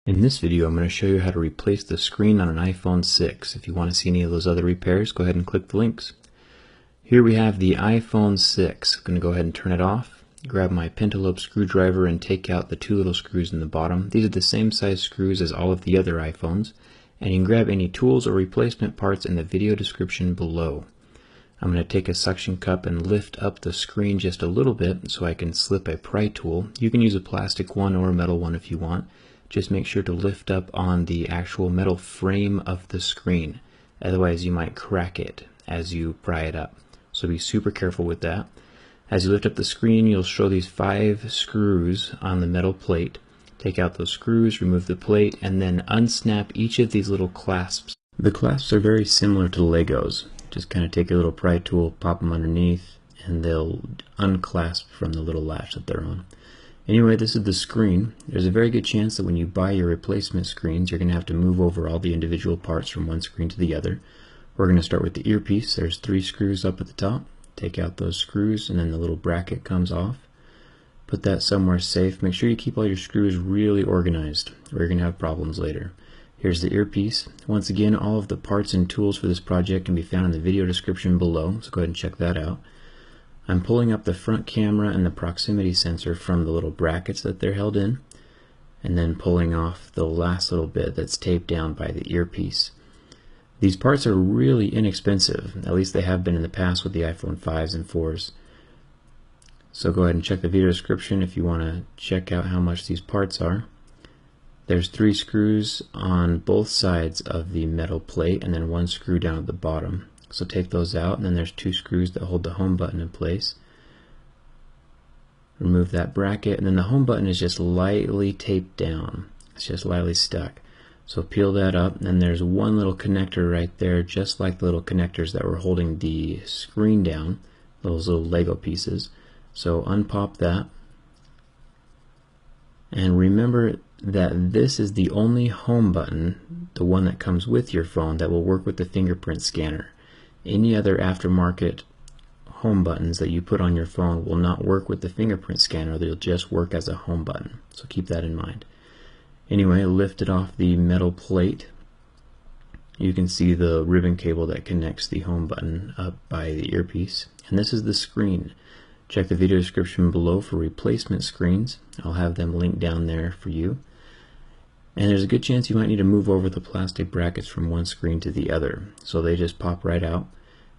In this video, I'm going to show you how to replace the screen on an iPhone 6. If you want to see any of those other repairs, go ahead and click the links. Here we have the iPhone 6. I'm going to go ahead and turn it off. Grab my pentalobe screwdriver and take out the two little screws in the bottom. These are the same size screws as all of the other iPhones. And you can grab any tools or replacement parts in the video description below. I'm going to take a suction cup and lift up the screen just a little bit so I can slip a pry tool. You can use a plastic one or a metal one if you want. Just make sure to lift up on the actual metal frame of the screen. Otherwise you might crack it as you pry it up. So be super careful with that. As you lift up the screen, you'll show these 5 screws on the metal plate. Take out those screws, remove the plate, and then unsnap each of these little clasps. The clasps are very similar to Legos. Just kind of take a little pry tool, pop them underneath, and they'll unclasp from the little latch that they're on. Anyway, this is the screen. There's a very good chance that when you buy your replacement screens, you're going to have to move over all the individual parts from one screen to the other. We're going to start with the earpiece. There's 3 screws up at the top. Take out those screws, and then the little bracket comes off. Put that somewhere safe. Make sure you keep all your screws really organized, or you're going to have problems later. Here's the earpiece. Once again, all of the parts and tools for this project can be found in the video description below, so go ahead and check that out. I'm pulling up the front camera and the proximity sensor from the little brackets that they're held in, and then pulling off the last little bit that's taped down by the earpiece. These parts are really inexpensive, at least they have been in the past with the iPhone 5s and 4s. So go ahead and check the video description if you want to check out how much these parts are. There's 3 screws on both sides of the metal plate and then 1 screw down at the bottom. So take those out, and then there's 2 screws that hold the home button in place. Remove that bracket, and then the home button is just lightly taped down. It's just lightly stuck. So peel that up, and then there's 1 little connector right there, just like the little connectors that were holding the screen down, those little Lego pieces. So unpop that. And remember that this is the only home button, the one that comes with your phone, that will work with the fingerprint scanner. Any other aftermarket home buttons that you put on your phone will not work with the fingerprint scanner. They'll just work as a home button. So keep that in mind. Anyway, lift it off the metal plate. You can see the ribbon cable that connects the home button up by the earpiece. And this is the screen. Check the video description below for replacement screens. I'll have them linked down there for you. And there's a good chance you might need to move over the plastic brackets from one screen to the other. So they just pop right out.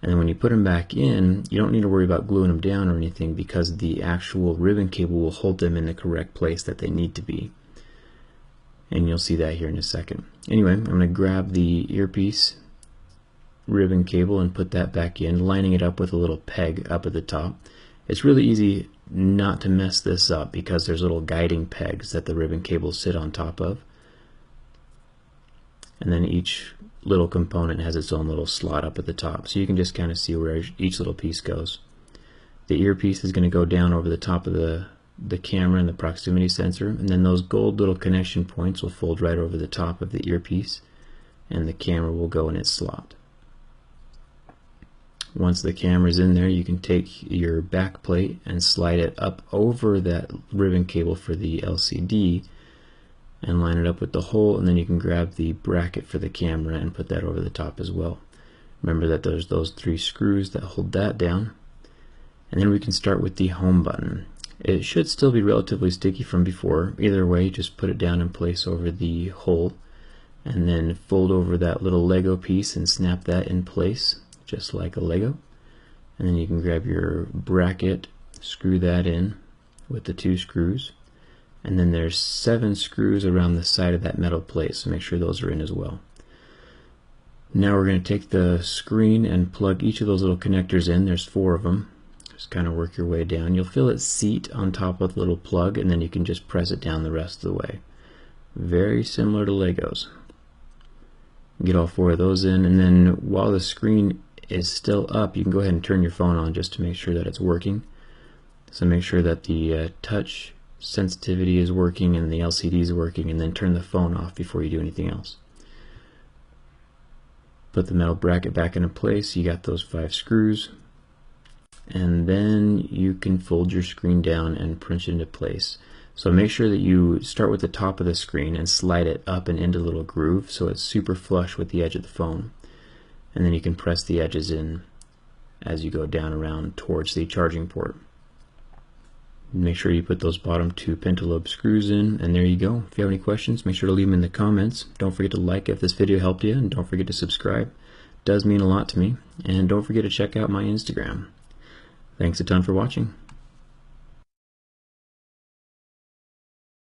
And then when you put them back in, you don't need to worry about gluing them down or anything, because the actual ribbon cable will hold them in the correct place that they need to be. And you'll see that here in a second. Anyway, I'm going to grab the earpiece ribbon cable and put that back in, lining it up with a little peg up at the top. It's really easy not to mess this up because there's little guiding pegs that the ribbon cables sit on top of. And then each little component has its own little slot up at the top, so you can just kind of see where each little piece goes. The earpiece is going to go down over the top of the camera and the proximity sensor, and then those gold little connection points will fold right over the top of the earpiece, and the camera will go in its slot. Once the camera's in there, you can take your back plate and slide it up over that ribbon cable for the LCD and line it up with the hole, and then you can grab the bracket for the camera and put that over the top as well. Remember that there's those 3 screws that hold that down. And then we can start with the home button. It should still be relatively sticky from before. Either way, just put it down in place over the hole, and then fold over that little Lego piece and snap that in place, just like a Lego. And then you can grab your bracket, screw that in with the 2 screws. And then there's 7 screws around the side of that metal plate, so make sure those are in as well. Now we're going to take the screen and plug each of those little connectors in. There's 4 of them. Just kind of work your way down. You'll feel it seat on top of the little plug, and then you can just press it down the rest of the way. Very similar to Legos. Get all 4 of those in, and then while the screen is still up, you can go ahead and turn your phone on just to make sure that it's working. So make sure that the touch sensitivity is working and the LCD is working, and then turn the phone off before you do anything else. Put the metal bracket back into place. You got those 5 screws, and then you can fold your screen down and punch it into place. So make sure that you start with the top of the screen and slide it up and into a little groove so it's super flush with the edge of the phone. And then you can press the edges in as you go down around towards the charging port. Make sure you put those bottom 2 pentalobe screws in, and there you go. If you have any questions, make sure to leave them in the comments. Don't forget to like if this video helped you, and don't forget to subscribe. It does mean a lot to me. And don't forget to check out my Instagram. Thanks a ton for watching.